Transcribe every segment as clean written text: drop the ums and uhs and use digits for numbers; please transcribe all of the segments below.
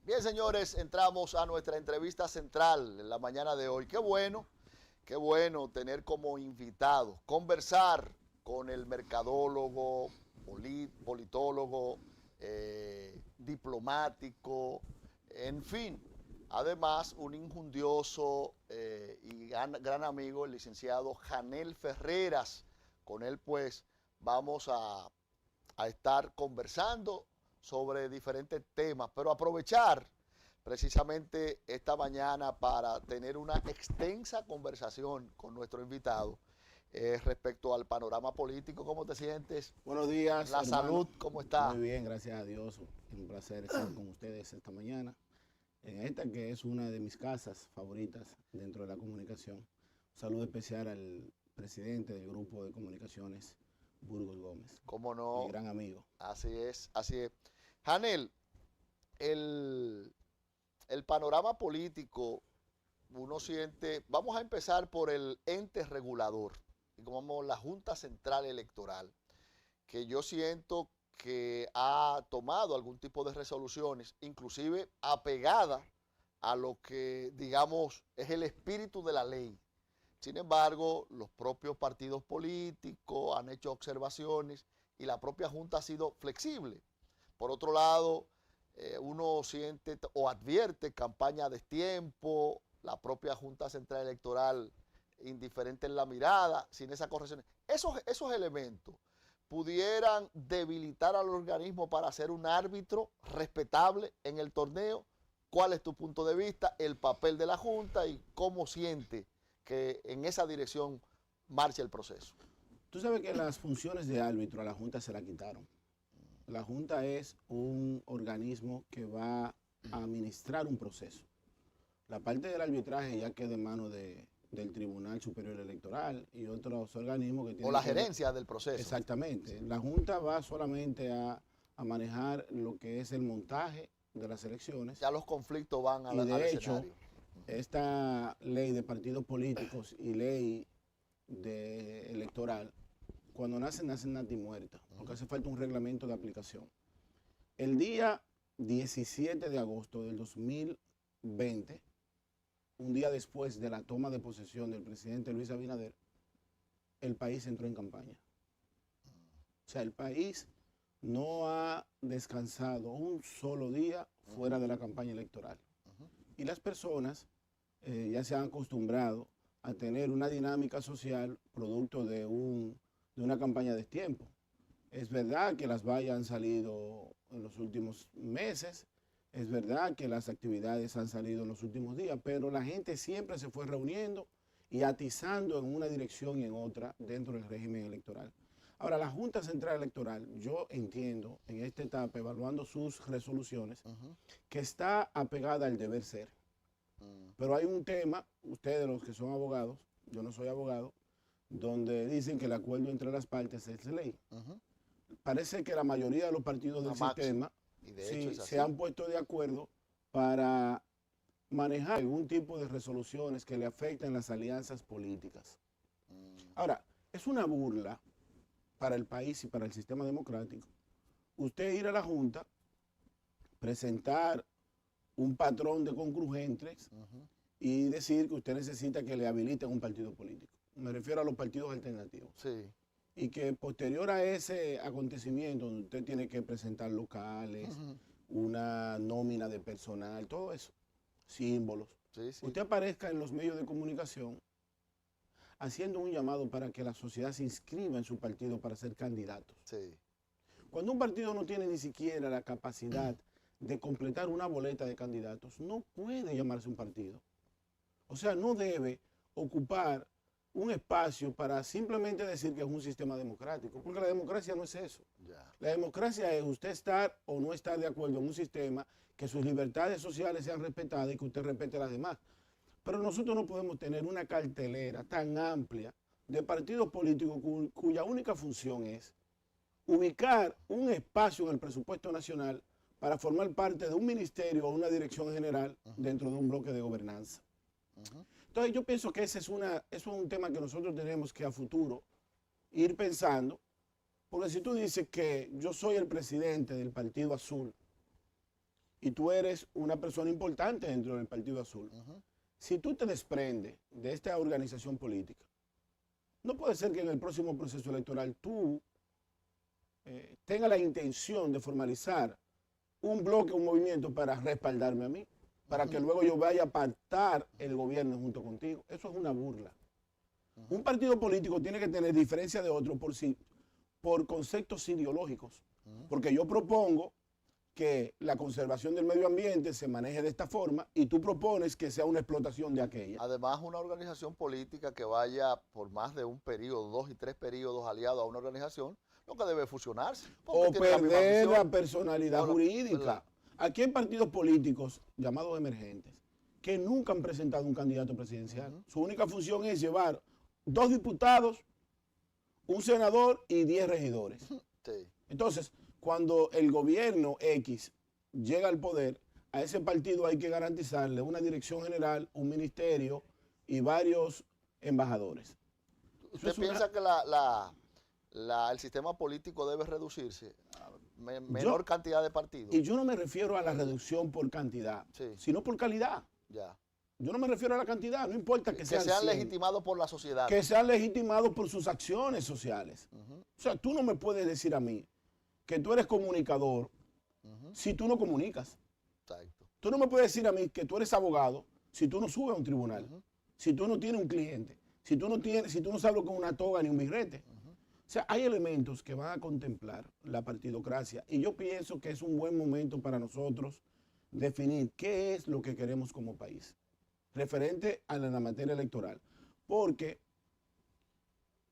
Bien, señores, entramos a nuestra entrevista central en la mañana de hoy. Qué bueno tener como invitado, conversar con el mercadólogo, politólogo, diplomático, en fin. Además, un injundioso y gran amigo, el licenciado Janel Ferreras. Con él, pues, vamos a estar conversando sobre diferentes temas, pero aprovechar precisamente esta mañana para tener una extensa conversación con nuestro invitado respecto al panorama político. ¿Cómo te sientes? Buenos días, La hermano. salud, ¿cómo está? Muy bien, gracias a Dios. Un placer estar con ustedes esta mañana. En esta que es una de mis casas favoritas dentro de la comunicación. Un saludo especial al presidente del grupo de comunicaciones, Burgos Gómez. ¿Cómo no? Mi gran amigo. Así es, así es. Janel, el panorama político, uno siente, vamos a empezar por el ente regulador, como la Junta Central Electoral, que yo siento que ha tomado algún tipo de resoluciones, inclusive apegada a lo que, digamos, es el espíritu de la ley. Sin embargo, los propios partidos políticos han hecho observaciones y la propia Junta ha sido flexible. Por otro lado, uno siente o advierte campaña a destiempo, la propia Junta Central Electoral indiferente en la mirada, sin esa corrección. Esos elementos pudieran debilitar al organismo para ser un árbitro respetable en el torneo. ¿Cuál es tu punto de vista, el papel de la Junta y cómo siente que en esa dirección marche el proceso? Tú sabes que las funciones de árbitro a la Junta se la quitaron. La Junta es un organismo que va a administrar un proceso. La parte del arbitraje ya queda en manos del Tribunal Superior Electoral y otros organismos que tienen... O la gerencia del proceso. Exactamente. La Junta va solamente a manejar lo que es el montaje de las elecciones. Ya los conflictos van al escenario. Esta ley de partidos políticos y ley electoral, cuando nacen nati-muerta, porque hace falta un reglamento de aplicación. El día 17 de agosto del 2020, un día después de la toma de posesión del presidente Luis Abinader, el país entró en campaña. O sea, el país no ha descansado un solo día fuera de la campaña electoral. Y las personas ya se han acostumbrado a tener una dinámica social producto de una campaña de tiempo. Es verdad que las vallas han salido en los últimos meses, es verdad que las actividades han salido en los últimos días, pero la gente siempre se fue reuniendo y atizando en una dirección y en otra dentro del régimen electoral. Ahora, la Junta Central Electoral, yo entiendo en esta etapa, evaluando sus resoluciones, que está apegada al deber ser. Pero hay un tema, ustedes los que son abogados, yo no soy abogado, donde dicen que el acuerdo entre las partes es ley. Parece que la mayoría de los partidos del sistema se han puesto de acuerdo para manejar algún tipo de resoluciones que le afecten las alianzas políticas. Ahora, es una burla para el país y para el sistema democrático usted ir a la Junta, presentar un patrón de congruentes y decir que usted necesita que le habiliten un partido político. Me refiero a los partidos alternativos. Sí. Y que posterior a ese acontecimiento, donde usted tiene que presentar locales, una nómina de personal, todo eso, símbolos, usted aparezca en los medios de comunicación haciendo un llamado para que la sociedad se inscriba en su partido para ser candidatos. Cuando un partido no tiene ni siquiera la capacidad de completar una boleta de candidatos, no puede llamarse un partido. O sea, no debe ocupar un espacio para simplemente decir que es un sistema democrático, porque la democracia no es eso. La democracia es usted estar o no estar de acuerdo en un sistema, que sus libertades sociales sean respetadas y que usted respete a las demás. Pero nosotros no podemos tener una cartelera tan amplia de partidos políticos cuya única función es ubicar un espacio en el presupuesto nacional para formar parte de un ministerio o una dirección general dentro de un bloque de gobernanza. Entonces yo pienso que eso es un tema que nosotros tenemos que a futuro ir pensando, porque si tú dices que yo soy el presidente del Partido Azul y tú eres una persona importante dentro del Partido Azul, si tú te desprendes de esta organización política, no puede ser que en el próximo proceso electoral tú tengas la intención de formalizar un bloque, un movimiento para respaldarme a mí, para que luego yo vaya a pactar el gobierno junto contigo. Eso es una burla. Un partido político tiene que tener diferencia de otro por conceptos ideológicos, porque yo propongo que la conservación del medio ambiente se maneje de esta forma y tú propones que sea una explotación de aquella. Además, una organización política que vaya por más de un periodo, 2 y 3 periodos aliado a una organización, lo que debe fusionarse. O perder la personalidad jurídica. Aquí hay partidos políticos llamados emergentes que nunca han presentado un candidato presidencial. Su única función es llevar 2 diputados, un senador y 10 regidores. Sí. Entonces, cuando el gobierno X llega al poder, a ese partido hay que garantizarle una dirección general, un ministerio y varios embajadores. ¿Usted piensa que el sistema político debe reducirse a menor cantidad de partidos? Y yo no me refiero a la reducción por cantidad, sino por calidad. Ya. Yo no me refiero a la cantidad, no importa que sean legitimados por la sociedad. Que sean legitimados por sus acciones sociales. O sea, tú no me puedes decir a mí que tú eres comunicador si tú no comunicas. Exacto. Tú no me puedes decir a mí que tú eres abogado si tú no subes a un tribunal, si tú no tienes un cliente, si tú no sabes con una toga ni un birrete. O sea, hay elementos que van a contemplar la partidocracia y yo pienso que es un buen momento para nosotros definir qué es lo que queremos como país, referente a la materia electoral, porque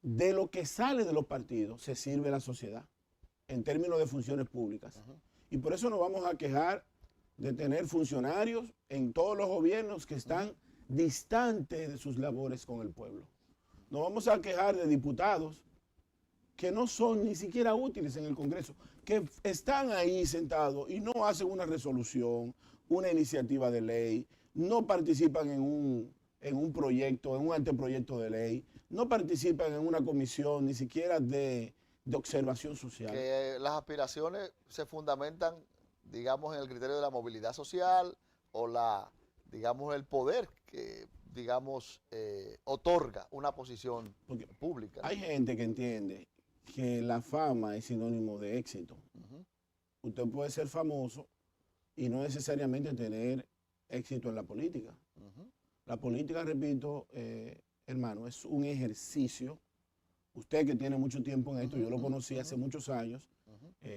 de lo que sale de los partidos se sirve la sociedad en términos de funciones públicas. Y por eso nos vamos a quejar de tener funcionarios en todos los gobiernos que están distantes de sus labores con el pueblo. Nos vamos a quejar de diputados que no son ni siquiera útiles en el Congreso, que están ahí sentados y no hacen una resolución, una iniciativa de ley, no participan en un proyecto, en un anteproyecto de ley, no participan en una comisión ni siquiera de observación social. Que las aspiraciones se fundamentan, digamos, en el criterio de la movilidad social o digamos, el poder que, digamos, otorga una posición pública. Hay gente que entiende que la fama es sinónimo de éxito. Usted puede ser famoso y no necesariamente tener éxito en la política. La política, repito, hermano, es un ejercicio. Usted que tiene mucho tiempo en esto, yo lo conocí hace muchos años,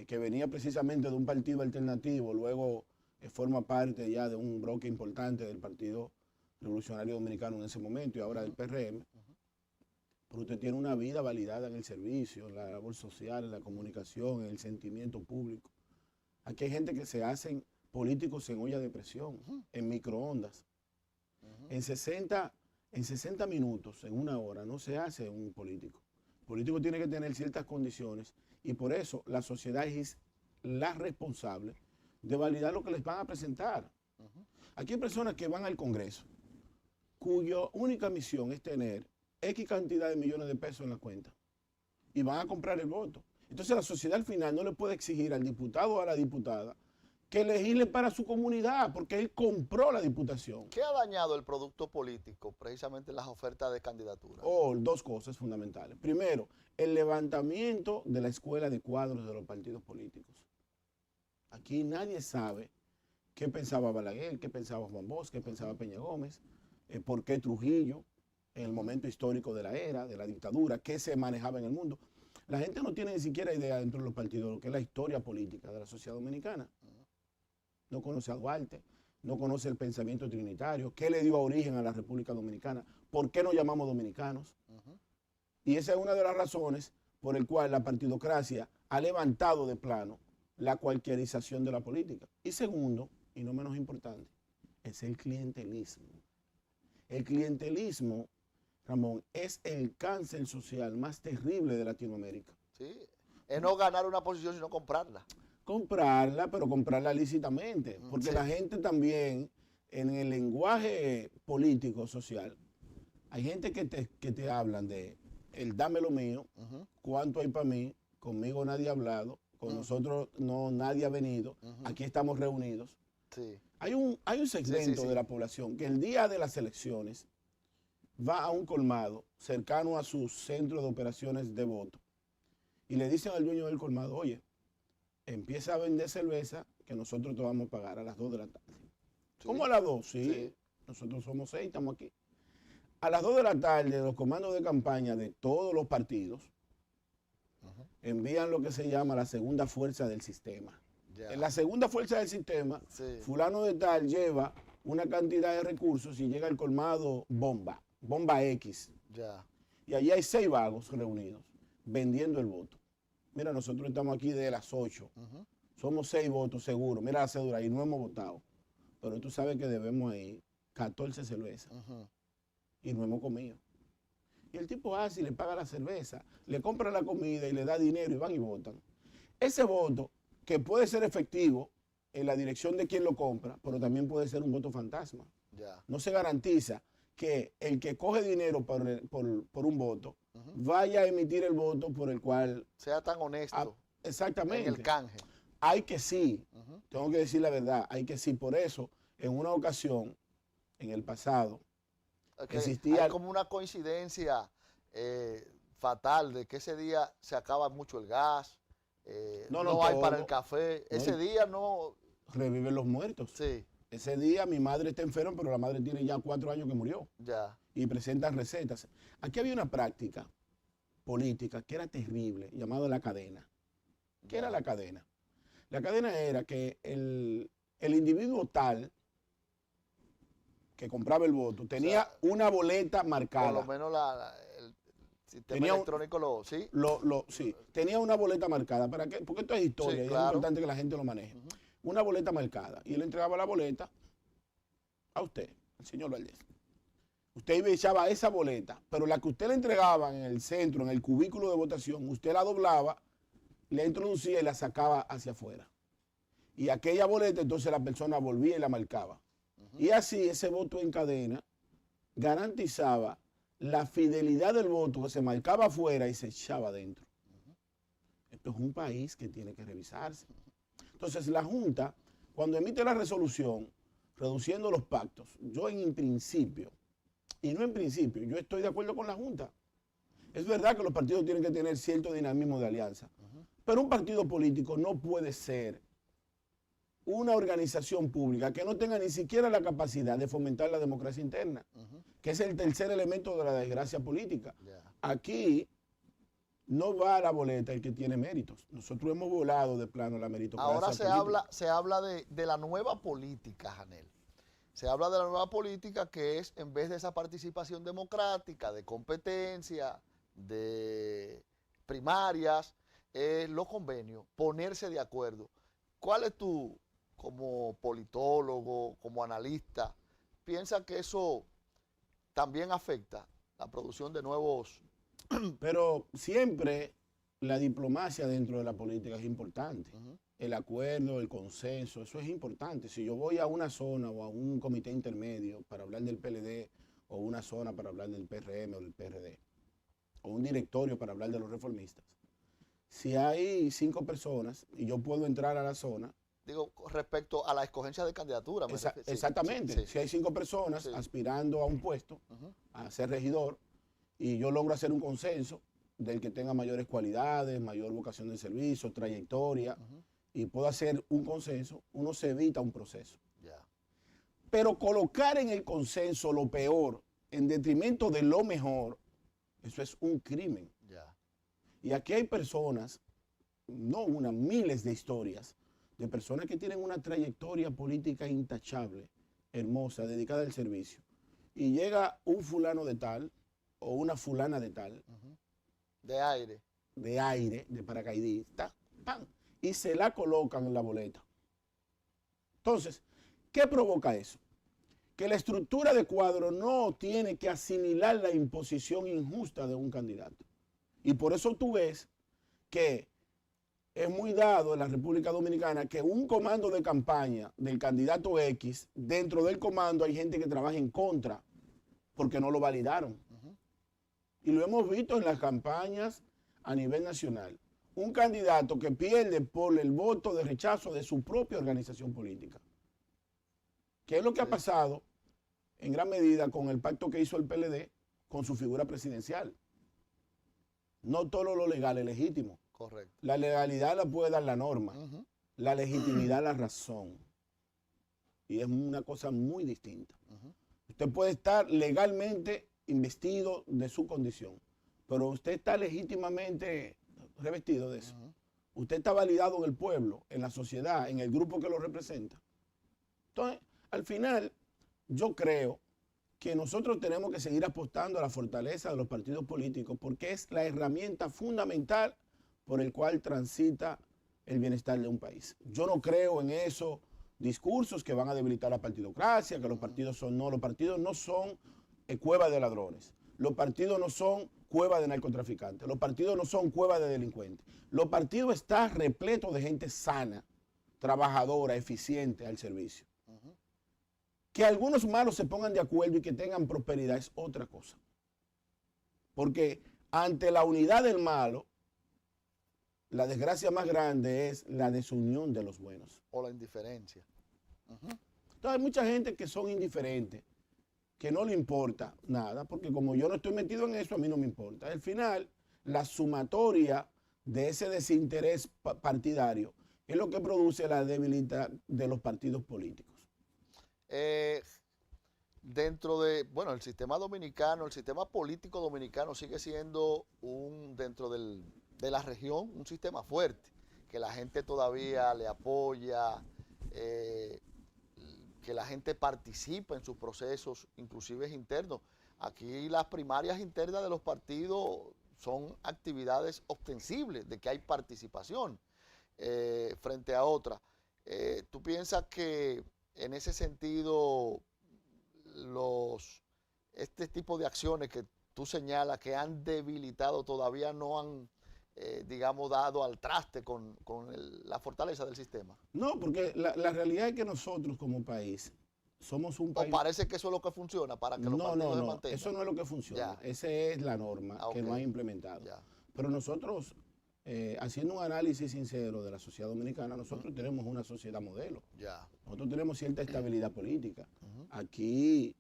que venía precisamente de un partido alternativo, luego forma parte ya de un bloque importante del Partido Revolucionario Dominicano en ese momento y ahora del PRM. Pero usted tiene una vida validada en el servicio, en la labor social, en la comunicación, en el sentimiento público. Aquí hay gente que se hacen políticos en olla de presión, en microondas. En 60 minutos, en una hora, no se hace un político. El político tiene que tener ciertas condiciones y por eso la sociedad es la responsable de validar lo que les van a presentar. Aquí hay personas que van al Congreso cuya única misión es tener X cantidad de millones de pesos en la cuenta y van a comprar el voto. Entonces la sociedad al final no le puede exigir al diputado o a la diputada que legisle para su comunidad porque él compró la diputación. ¿Qué ha dañado el producto político precisamente en las ofertas de candidatura? Dos cosas fundamentales. Primero, el levantamiento de la escuela de cuadros de los partidos políticos. Aquí nadie sabe qué pensaba Balaguer, qué pensaba Juan Bosch, qué pensaba Peña Gómez, por qué Trujillo, en el momento histórico de la era, de la dictadura, qué se manejaba en el mundo. La gente no tiene ni siquiera idea dentro de los partidos lo que es la historia política de la sociedad dominicana. No conoce a Duarte, no conoce el pensamiento trinitario, qué le dio origen a la República Dominicana, por qué nos llamamos dominicanos. Y esa es una de las razones por el cual la partidocracia ha levantado de plano la cualquierización de la política. Y segundo, y no menos importante, es el clientelismo. El clientelismo, Ramón, es el cáncer social más terrible de Latinoamérica. Sí, es no ganar una posición, sino comprarla. Comprarla, pero comprarla lícitamente, porque la gente también, en el lenguaje político, social, hay gente que te hablan de el dame lo mío, cuánto hay para mí, conmigo nadie ha hablado, con nosotros no nadie ha venido, aquí estamos reunidos. Sí. Hay un segmento de la población que el día de las elecciones va a un colmado cercano a su centro de operaciones de voto y le dicen al dueño del colmado, oye, empieza a vender cerveza que nosotros te vamos a pagar a las 2 de la tarde. Sí. ¿Cómo a las 2? Sí, Sí. nosotros somos 6, estamos aquí. A las 2 de la tarde, los comandos de campaña de todos los partidos envían lo que se llama la segunda fuerza del sistema. Ya. En la segunda fuerza del sistema, Sí. fulano de tal lleva una cantidad de recursos y llega al colmado bomba X. Ya. Y allí hay 6 vagos reunidos vendiendo el voto. Mira, nosotros estamos aquí de las 8. Somos 6 votos seguros. Mira la cédula y no hemos votado. Pero tú sabes que debemos ahí 14 cervezas. Y no hemos comido. Y el tipo hace y le paga la cerveza, le compra la comida y le da dinero y van y votan. Ese voto, que puede ser efectivo en la dirección de quien lo compra, pero también puede ser un voto fantasma. Ya. No se garantiza que el que coge dinero por un voto vaya a emitir el voto por el cual... Sea tan honesto exactamente. en el canje. Hay que sí, tengo que decir la verdad, hay que sí. Por eso, en una ocasión, en el pasado, existía... Hay como una coincidencia fatal de que ese día se acaba mucho el gas, no hay para el café. Ese día no... Reviven los muertos. Sí. Ese día mi madre está enferma, pero la madre tiene ya 4 años que murió. Ya. Y presentan recetas. Aquí había una práctica política que era terrible, llamada la cadena. ¿Qué era la cadena? La cadena era que el individuo tal que compraba el voto tenía una boleta marcada. Por lo menos el sistema electrónico sí, tenía una boleta marcada. ¿Para qué? Porque esto es historia y es importante que la gente lo maneje. Una boleta marcada. Y él entregaba la boleta a usted, al señor Valdés. Usted iba y echaba esa boleta, pero la que usted le entregaba en el centro, en el cubículo de votación, usted la doblaba, la introducía y la sacaba hacia afuera. Y aquella boleta, entonces la persona volvía y la marcaba. Y así ese voto en cadena garantizaba la fidelidad del voto que se marcaba afuera y se echaba adentro. Esto es un país que tiene que revisarse. Entonces la Junta, cuando emite la resolución reduciendo los pactos, yo en principio, y no en principio, yo estoy de acuerdo con la Junta. Es verdad que los partidos tienen que tener cierto dinamismo de alianza, pero un partido político no puede ser una organización pública que no tenga ni siquiera la capacidad de fomentar la democracia interna, que es el tercer elemento de la desgracia política. Aquí no va a la boleta el que tiene méritos. Nosotros hemos volado de plano la meritocracia política. Ahora se habla de la nueva política, Janel. Se habla de la nueva política que es, en vez de esa participación democrática, de competencia, de primarias, los convenios, ponerse de acuerdo. ¿Cuál es tu, como politólogo, como analista, piensa que eso también afecta la producción de nuevos? Pero siempre la diplomacia dentro de la política es importante. El acuerdo, el consenso, eso es importante. Si yo voy a una zona o a un comité intermedio para hablar del PLD, o una zona para hablar del PRM o del PRD, o un directorio para hablar de los reformistas, si hay 5 personas y yo puedo entrar a la zona... Digo, respecto a la escogencia de candidatura. Exactamente. Sí. Si hay 5 personas aspirando a un puesto, a ser regidor, y yo logro hacer un consenso del que tenga mayores cualidades, mayor vocación de servicio, trayectoria, y puedo hacer un consenso, uno se evita un proceso. Pero colocar en el consenso lo peor en detrimento de lo mejor, eso es un crimen. Y aquí hay personas, no una, miles de historias, de personas que tienen una trayectoria política intachable, hermosa, dedicada al servicio. Y llega un fulano de tal, o una fulana de tal, de aire, de paracaidista, ¡pam!, y se la colocan en la boleta. Entonces, ¿qué provoca eso? Que la estructura de cuadro no tiene que asimilar la imposición injusta de un candidato. Y por eso tú ves que es muy dado en la República Dominicana que un comando de campaña del candidato X, dentro del comando hay gente que trabaja en contra porque no lo validaron. Y lo hemos visto en las campañas a nivel nacional. Un candidato que pierde por el voto de rechazo de su propia organización política. ¿Qué es lo que ha pasado en gran medida con el pacto que hizo el PLD con su figura presidencial? No todo lo legal es legítimo. Correcto. La legalidad la puede dar la norma, la legitimidad la razón. Y es una cosa muy distinta. Usted puede estar legalmente investido de su condición, pero usted está legítimamente revestido de eso. Usted está validado en el pueblo, en la sociedad, en el grupo que lo representa. Entonces, al final, yo creo que nosotros tenemos que seguir apostando a la fortaleza de los partidos políticos porque es la herramienta fundamental por el cual transita el bienestar de un país. Yo no creo en esos discursos que van a debilitar la partidocracia, que los partidos no son cuevas de ladrones. Los partidos no son cuevas de narcotraficantes. Los partidos no son cuevas de delincuentes. Los partidos están repletos de gente sana, trabajadora, eficiente al servicio. Que algunos malos se pongan de acuerdo y que tengan prosperidad es otra cosa. Porque ante la unidad del malo, la desgracia más grande es la desunión de los buenos. O la indiferencia. Entonces hay mucha gente que son indiferentes, que no le importa nada, porque como yo no estoy metido en eso, a mí no me importa. Al final, la sumatoria de ese desinterés partidario es lo que produce la debilidad de los partidos políticos. Dentro de, bueno, el sistema dominicano, el sistema político dominicano sigue siendo dentro de la región, un sistema fuerte, que la gente todavía le apoya, que la gente participa en sus procesos, inclusive internos. Aquí las primarias internas de los partidos son actividades ostensibles de que hay participación frente a otras. ¿Tú piensas que en ese sentido este tipo de acciones que tú señalas que han debilitado todavía no han, digamos, dado al traste con la fortaleza del sistema? No, porque la realidad es que nosotros como país somos un país... ¿O parece que eso es lo que funciona para que los partidos se mantengan? Eso no es lo que funciona. Ya. Esa es la norma que no ha implementado. Ya. Pero nosotros, haciendo un análisis sincero de la sociedad dominicana, nosotros tenemos una sociedad modelo. Ya. Nosotros tenemos cierta estabilidad política. Aquí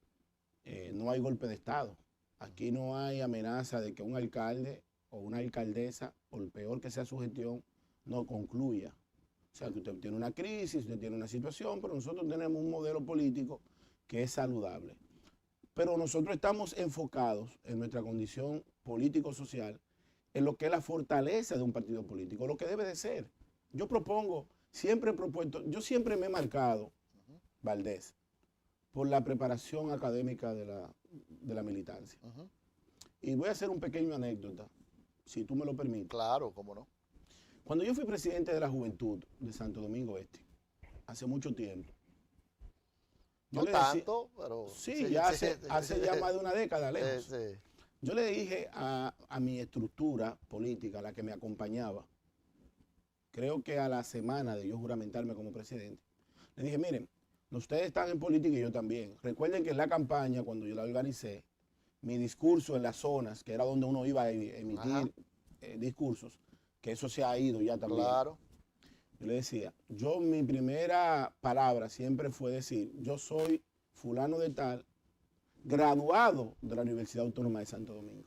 no hay golpe de Estado. Aquí no hay amenaza de que un alcalde o una alcaldesa, por peor que sea su gestión, no concluya. O sea, que usted tiene una crisis, usted tiene una situación, pero nosotros tenemos un modelo político que es saludable. Pero nosotros estamos enfocados en nuestra condición político-social en lo que es la fortaleza de un partido político, lo que debe de ser. Yo propongo, siempre he propuesto, yo siempre me he marcado, Valdés, por la preparación académica de la militancia. Y voy a hacer un pequeño anécdota, si tú me lo permites. Claro, cómo no. Cuando yo fui presidente de la Juventud de Santo Domingo Este, hace mucho tiempo. No tanto, pero... Sí, ya hace ya más de una década lejos. Sí. Yo le dije a mi estructura política, la que me acompañaba, creo que a la semana de yo juramentarme como presidente, le dije, miren, ustedes están en política y yo también. Recuerden que en la campaña, cuando yo la organicé, mi discurso en las zonas, que era donde uno iba a emitir discursos, que eso se ha ido ya también. Claro. Yo le decía, mi primera palabra siempre fue decir, yo soy fulano de tal, graduado de la Universidad Autónoma de Santo Domingo.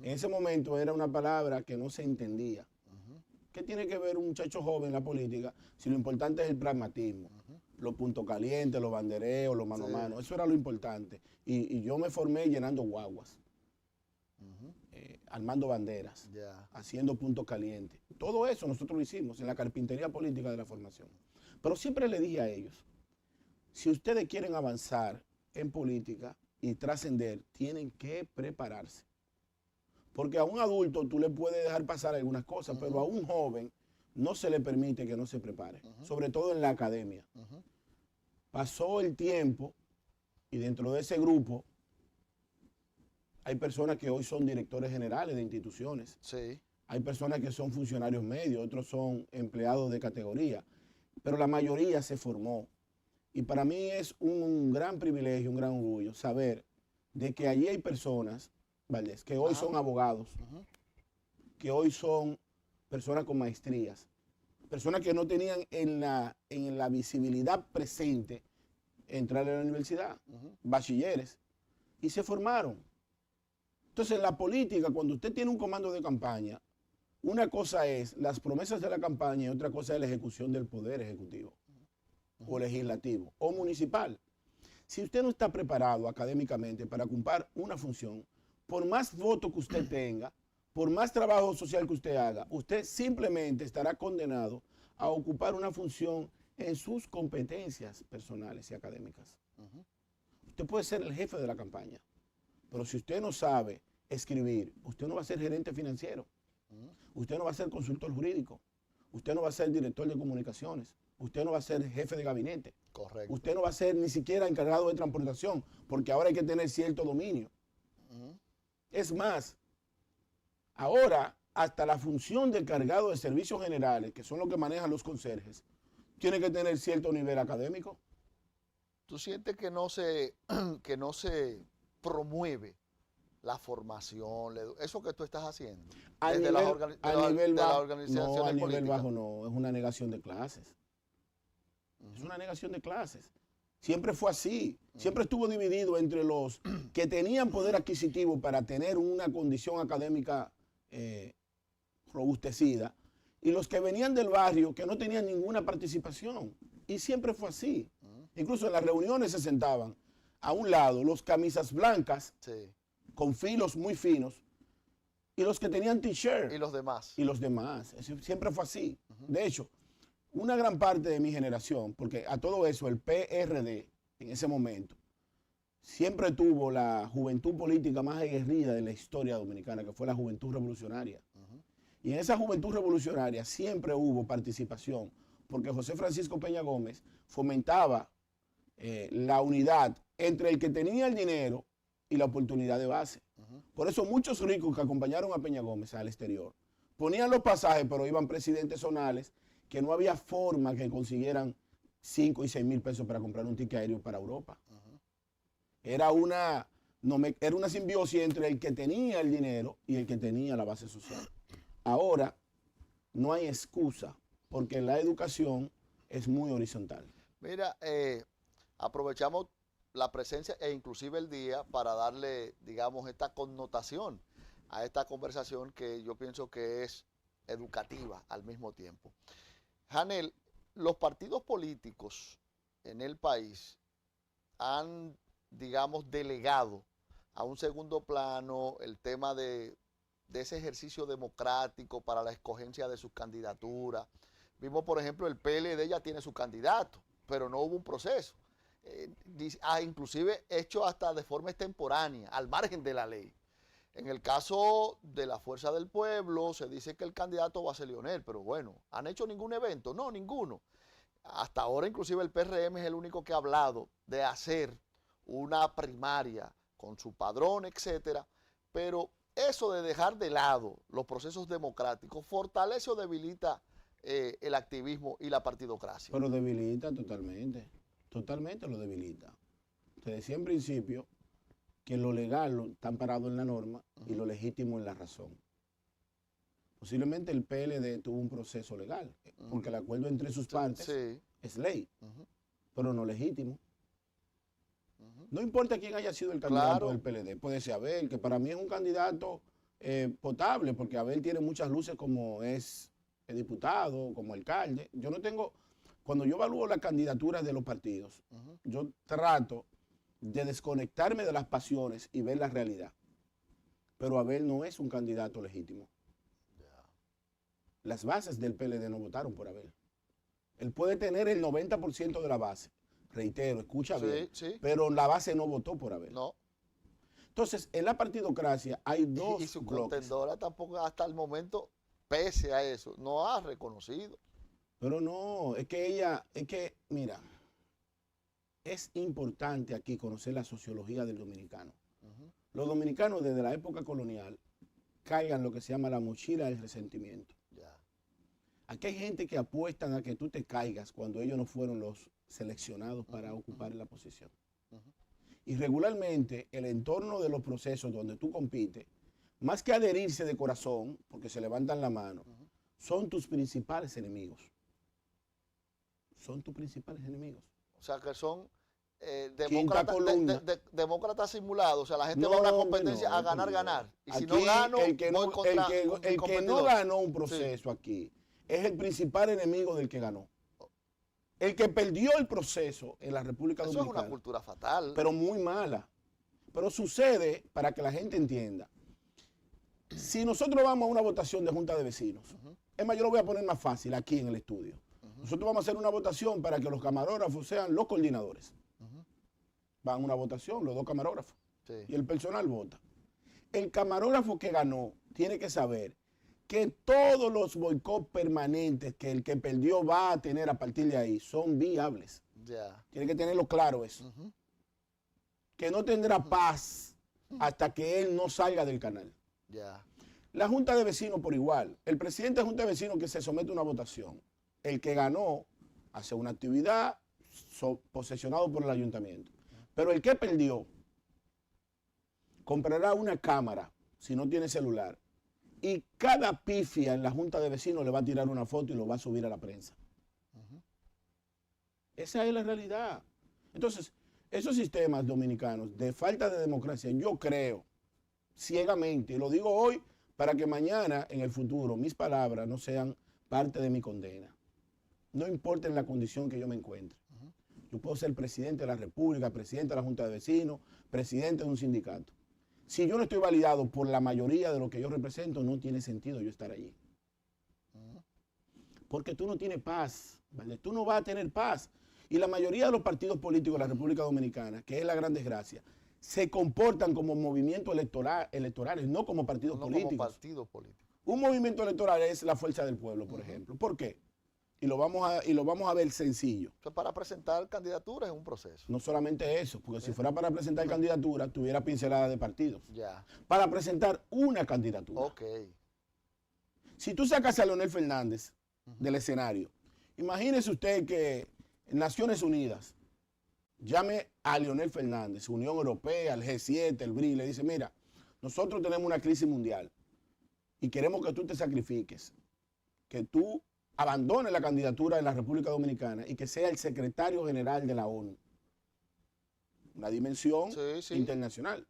En ese momento era una palabra que no se entendía. ¿Qué tiene que ver un muchacho joven en la política si lo importante es el pragmatismo? Los puntos calientes, los bandereos, los mano a mano, eso era lo importante. Y yo me formé llenando guaguas, armando banderas, haciendo puntos calientes. Todo eso nosotros lo hicimos en la carpintería política de la formación. Pero siempre le dije a ellos, si ustedes quieren avanzar en política y trascender, tienen que prepararse. Porque a un adulto tú le puedes dejar pasar algunas cosas, pero a un joven no se le permite que no se prepare, sobre todo en la academia. Pasó el tiempo y dentro de ese grupo hay personas que hoy son directores generales de instituciones. Sí. Hay personas que son funcionarios medios, otros son empleados de categoría, pero la mayoría se formó. Y para mí es un gran privilegio, un gran orgullo saber de que allí hay personas, Valdés, que hoy son abogados, que hoy son personas con maestrías, personas que no tenían en la visibilidad presente entrar a la universidad, bachilleres, y se formaron. Entonces, en la política, cuando usted tiene un comando de campaña, una cosa es las promesas de la campaña y otra cosa es la ejecución del poder ejecutivo, o legislativo, o municipal. Si usted no está preparado académicamente para cumplir una función, por más votos que usted tenga, por más trabajo social que usted haga, usted simplemente estará condenado a ocupar una función en sus competencias personales y académicas. Usted puede ser el jefe de la campaña, pero si usted no sabe escribir, usted no va a ser gerente financiero, usted no va a ser consultor jurídico, usted no va a ser director de comunicaciones, usted no va a ser jefe de gabinete. Correcto. Usted no va a ser ni siquiera encargado de transportación, porque ahora hay que tener cierto dominio. Es más, ahora hasta la función del cargado de servicios generales, que son los que manejan los conserjes, tiene que tener cierto nivel académico. ¿Tú sientes que no se promueve la formación, eso que tú estás haciendo? Al Desde nivel, las organizaciones no, al nivel políticas. bajo no, es una negación de clases. Es una negación de clases. Siempre fue así. Siempre estuvo dividido entre los que tenían poder adquisitivo para tener una condición académica robustecida y los que venían del barrio que no tenían ninguna participación. Y siempre fue así. Incluso en las reuniones se sentaban a un lado los camisas blancas, Sí. con filos muy finos, y los que tenían t-shirt. Y los demás. Y los demás. Eso siempre fue así. De hecho, una gran parte de mi generación, porque a todo eso el PRD en ese momento siempre tuvo la juventud política más aguerrida de la historia dominicana, que fue la Juventud Revolucionaria. Y en esa Juventud Revolucionaria siempre hubo participación, porque José Francisco Peña Gómez fomentaba la unidad entre el que tenía el dinero y la oportunidad de base. Por eso muchos ricos que acompañaron a Peña Gómez al exterior ponían los pasajes, pero iban presidentes zonales que no había forma que consiguieran 5 y 6 mil pesos para comprar un ticket aéreo para Europa. Era una simbiosis entre el que tenía el dinero y el que tenía la base social. Ahora no hay excusa porque la educación es muy horizontal. Mira, aprovechamos la presencia e inclusive el día para darle, digamos, esta connotación a esta conversación que yo pienso que es educativa al mismo tiempo. Hanel, los partidos políticos en el país han, digamos, delegado a un segundo plano el tema de ese ejercicio democrático para la escogencia de sus candidaturas. Vimos, por ejemplo, el PLD ya tiene su candidato, pero no hubo un proceso. Inclusive hecho hasta de forma extemporánea, al margen de la ley. En el caso de la Fuerza del Pueblo, se dice que el candidato va a ser Leonel, pero bueno, ¿han hecho ningún evento? No, ninguno. Hasta ahora, inclusive, el PRM es el único que ha hablado de hacer una primaria con su padrón, etcétera, pero eso de dejar de lado los procesos democráticos fortalece o debilita el activismo y la partidocracia. Pero debilita totalmente, totalmente lo debilita. Te decía en principio que lo legal está amparado en la norma y lo legítimo en la razón. Posiblemente el PLD tuvo un proceso legal, porque el acuerdo entre sus partes es ley, pero no legítimo. No importa quién haya sido el candidato del PLD, puede ser Abel, que para mí es un candidato potable, porque Abel tiene muchas luces como es diputado, como alcalde. Yo no tengo, cuando yo evalúo las candidaturas de los partidos, yo trato de desconectarme de las pasiones y ver la realidad. Pero Abel no es un candidato legítimo. Las bases del PLD no votaron por Abel. Él puede tener el 90% de la base. Reitero, escucha bien. Pero la base no votó por Abel. No. Entonces, en la partidocracia hay dos y su bloques. contendora tampoco hasta el momento, pese a eso, no ha reconocido. Pero no, mira, es importante aquí conocer la sociología del dominicano. Los dominicanos desde la época colonial cargan lo que se llama la mochila del resentimiento. Aquí hay gente que apuestan a que tú te caigas cuando ellos no fueron los seleccionados para ocupar la posición. Y regularmente el entorno de los procesos donde tú compites, más que adherirse de corazón, porque se levantan la mano, son tus principales enemigos. Son tus principales enemigos. O sea que son Quinta columna. Demócrata simulado, o sea, la gente va a una competencia a ganar, ganar. Y si no gano, el que no, voy contra el que no ganó un proceso aquí es el principal enemigo del que ganó. El que perdió el proceso en la República Dominicana. Eso es una cultura fatal. Pero muy mala. Pero sucede, para que la gente entienda, si nosotros vamos a una votación de junta de vecinos, es más, yo lo voy a poner más fácil aquí en el estudio. Nosotros vamos a hacer una votación para que los camarógrafos sean los coordinadores. Van a una votación, los dos camarógrafos. Sí. Y el personal vota. El camarógrafo que ganó tiene que saber que todos los boicots permanentes que el que perdió va a tener a partir de ahí son viables. Ya. Tiene que tenerlo claro eso. Que no tendrá paz hasta que él no salga del canal. Ya. La Junta de Vecinos por igual. El presidente de Junta de Vecinos que se somete a una votación. El que ganó hace una actividad posesionado por el ayuntamiento. Pero el que perdió comprará una cámara, si no tiene celular, y cada pifia en la Junta de Vecinos le va a tirar una foto y lo va a subir a la prensa. Esa es la realidad. Entonces, esos sistemas dominicanos de falta de democracia, yo creo ciegamente, y lo digo hoy para que mañana, en el futuro, mis palabras no sean parte de mi condena. No importa en la condición que yo me encuentre. Yo puedo ser presidente de la República, presidente de la Junta de Vecinos, presidente de un sindicato. Si yo no estoy validado por la mayoría de lo que yo represento, no tiene sentido yo estar allí. Porque tú no tienes paz, ¿vale? Tú no vas a tener paz. Y la mayoría de los partidos políticos de la República Dominicana, que es la gran desgracia, se comportan como movimientos electorales, no como partidos políticos. Como partidos políticos. Un movimiento electoral es la fuerza del pueblo, por ejemplo. ¿Por qué? Y lo vamos a ver sencillo. Eso es para presentar candidaturas en un proceso. No solamente eso, porque si fuera para presentar candidaturas, tuviera pincelada de partidos. Ya. Para presentar una candidatura. Ok. Si tú sacas a Leonel Fernández del escenario, imagínese usted que Naciones Unidas llame a Leonel Fernández, Unión Europea, el G7, el BRI, le dice, mira, nosotros tenemos una crisis mundial y queremos que tú te sacrifiques, que tú abandone la candidatura de la República Dominicana y que sea el secretario general de la ONU. Una dimensión internacional.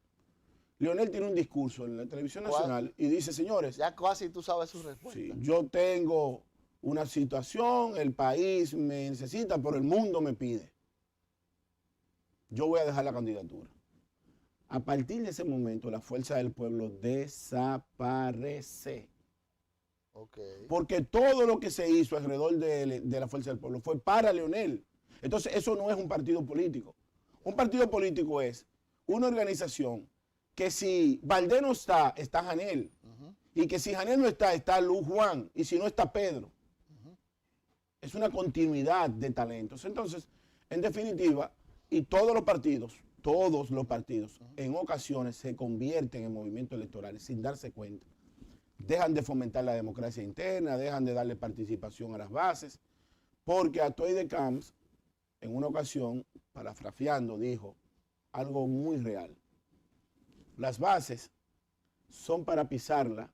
Leonel tiene un discurso en la televisión nacional y dice, señores... Ya casi tú sabes su respuesta. Sí, yo tengo una situación, el país me necesita, pero el mundo me pide. Yo voy a dejar la candidatura. A partir de ese momento, la fuerza del pueblo desaparece. Porque todo lo que se hizo alrededor de la fuerza del pueblo fue para Leonel. Entonces, eso no es un partido político. Un partido político es una organización que si Valdés no está, está Janel. Y que si Janel no está, está Luz Juan. Y si no está Pedro. Es una continuidad de talentos. Entonces, en definitiva, y todos los partidos, en ocasiones se convierten en movimientos electorales sin darse cuenta. Dejan de fomentar la democracia interna, dejan de darle participación a las bases, porque Atoy de Camps, en una ocasión, parafraseando, dijo algo muy real. Las bases son para pisarla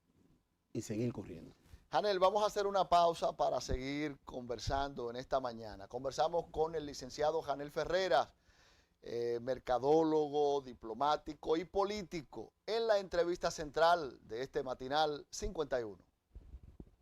y seguir corriendo. Janel, vamos a hacer una pausa para seguir conversando en esta mañana. Conversamos con el licenciado Janel Ferreras, mercadólogo, diplomático y político, en la entrevista central de este matinal 51.